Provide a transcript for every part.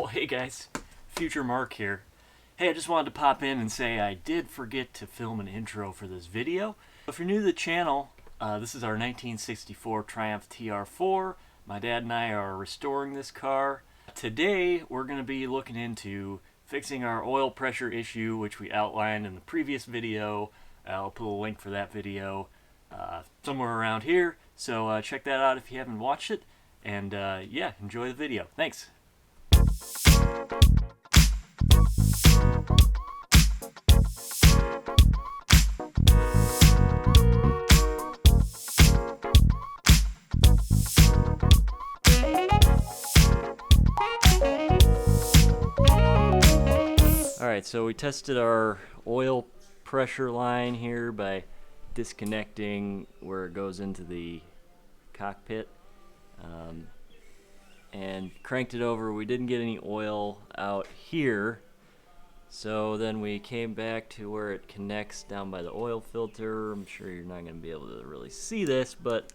Oh, hey guys, Future Mark here. Hey, I just wanted to pop in and say I did forget to film an intro for this video. If you're new to the channel, this is our 1964 Triumph TR4. My dad and I are restoring this car. Today, we're going to be looking into fixing our oil pressure issue, which we outlined in the previous video. I'll put a link for that video somewhere around here, so check that out if you haven't watched it. And yeah, enjoy the video. Thanks. Alright, so we tested our oil pressure line here by disconnecting where it goes into the cockpit and cranked it over. We didn't get any oil out here, so then we came back to where it connects down by the oil filter. I'm sure you're not going to be able to really see this, but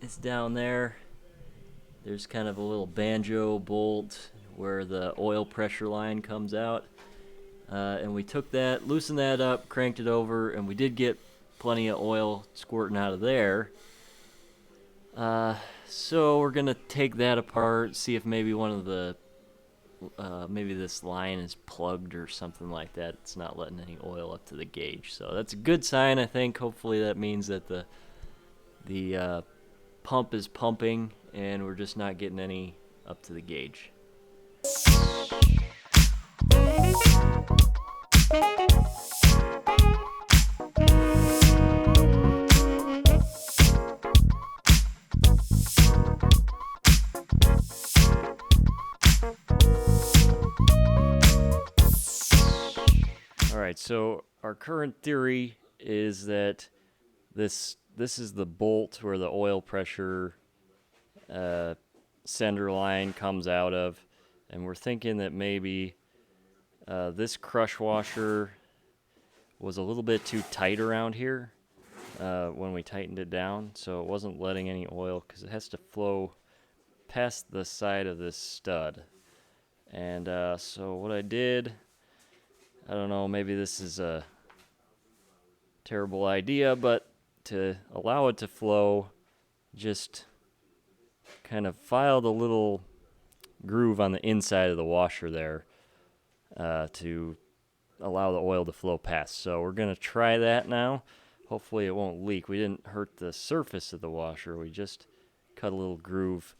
it's down there. There's kind of a little banjo bolt where the oil pressure line comes out, and we took that, loosened that up, cranked it over, and we did get plenty of oil squirting out of there. So we're gonna take that apart, see if maybe one of the maybe this line is plugged or something like that. It's not letting any oil up to the gauge, so that's a good sign, I think. Hopefully that means that the pump is pumping and we're just not getting any up to the gauge. Alright, so our current theory is that this is the bolt where the oil pressure sender line comes out of, and we're thinking that maybe this crush washer was a little bit too tight around here when we tightened it down, so it wasn't letting any oil because it has to flow past the side of this stud. And so what I did, I don't know, maybe this is a terrible idea, but to allow it to flow, just kind of filed a little groove on the inside of the washer there to allow the oil to flow past. So we're going to try that now. Hopefully it won't leak. We didn't hurt the surface of the washer. We just cut a little groove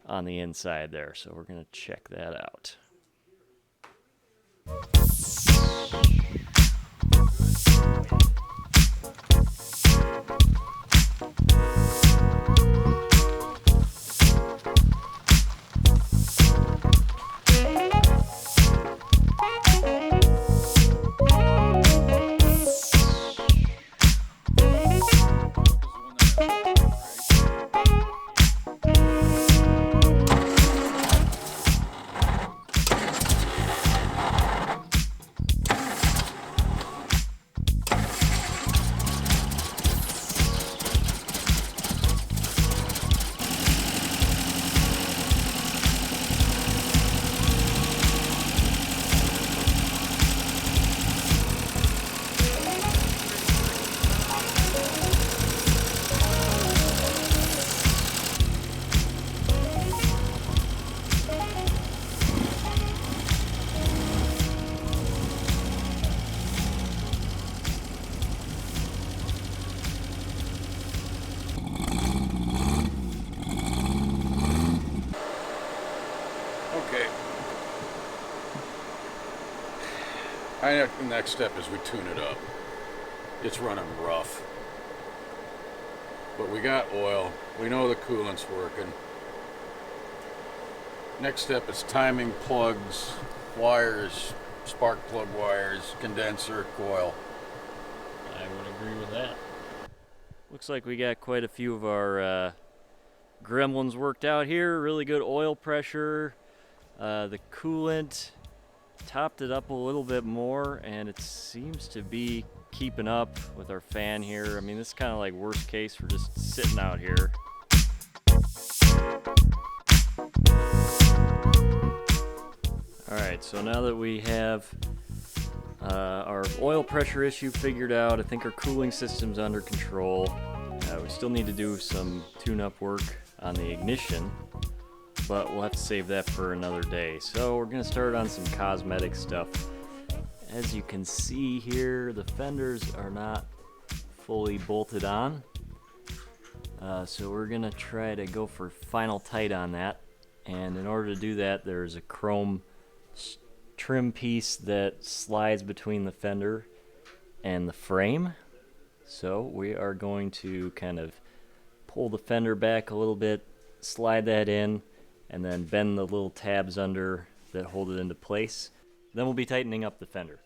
on the inside there. So we're going to check that out. Okay. The next step is we tune it up. It's running rough. But we got oil. We know the coolant's working. Next step is timing plugs, wires, spark plug wires, condenser, coil. I would agree with that. Looks like we got quite a few of our gremlins worked out here. Really good oil pressure. The coolant topped it up a little bit more, and it seems to be keeping up with our fan here. I mean, this is kind of like worst case. We're just sitting out here. so now that we have our oil pressure issue figured out, I think our cooling system's under control. We still need to do some tune-up work on the ignition, but we'll have to save that for another day. So we're gonna start on some cosmetic stuff. As you can see here, the fenders are not fully bolted on. So we're gonna try to go for final tight on that. And in order to do that, there's a chrome trim piece that slides between the fender and the frame. So we are going to kind of pull the fender back a little bit, slide that in, and then bend the little tabs under that hold it into place. Then we'll be tightening up the fender.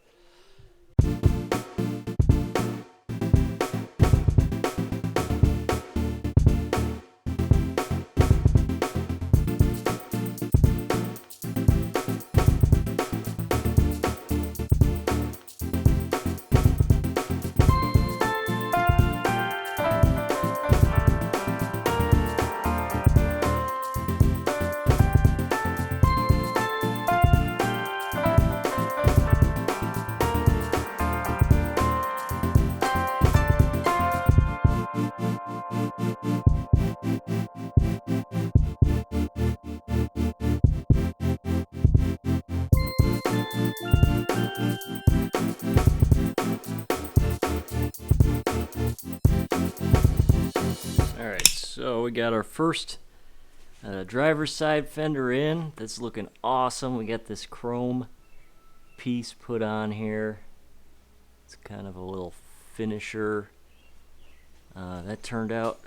Alright, so we got our first driver's side fender in. That's looking awesome. We got this chrome piece put on here. It's kind of a little finisher. That turned out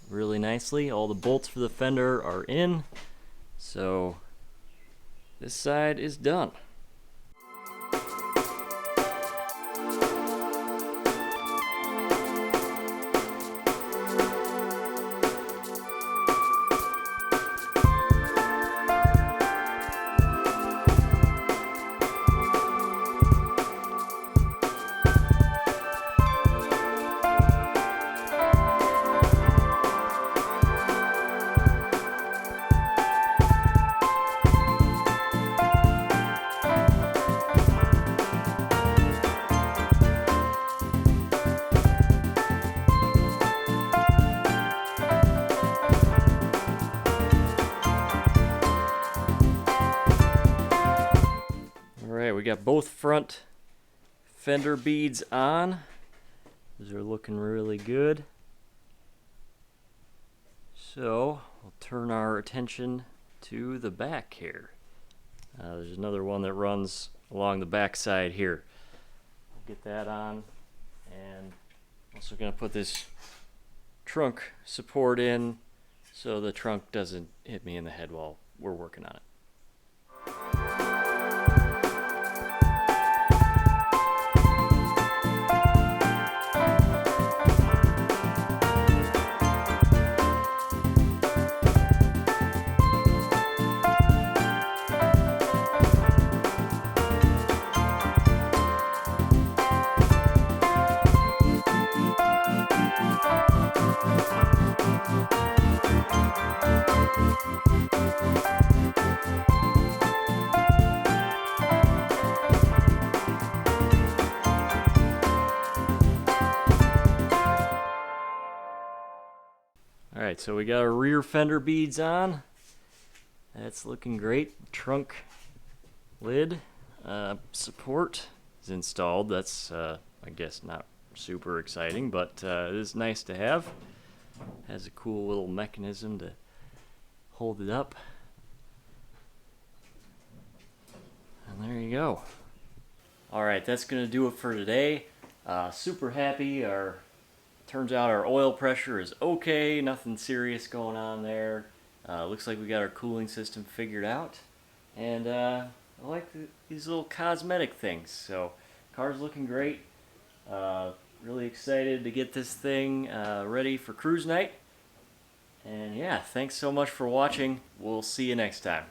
really nicely. All the bolts for the fender are in. So this side is done. Alright, we got both front fender beads on. Those are looking really good. So we'll turn our attention to the back here. There's another one that runs along the back side here. Get that on, and also going to put this trunk support in so the trunk doesn't hit me in the head while we're working on it. Alright, so we got our rear fender beads on. That's looking great. Trunk lid support is installed. That's, I guess, not super exciting, but it is nice to have. Has a cool little mechanism to hold it up. And there you go. Alright, that's going to do it for today. Super happy. Turns out our oil pressure is okay. Nothing serious going on there. Looks like we got our cooling system figured out. And I like these little cosmetic things. So, car's looking great. Really excited to get this thing ready for cruise night. And yeah, thanks so much for watching. We'll see you next time.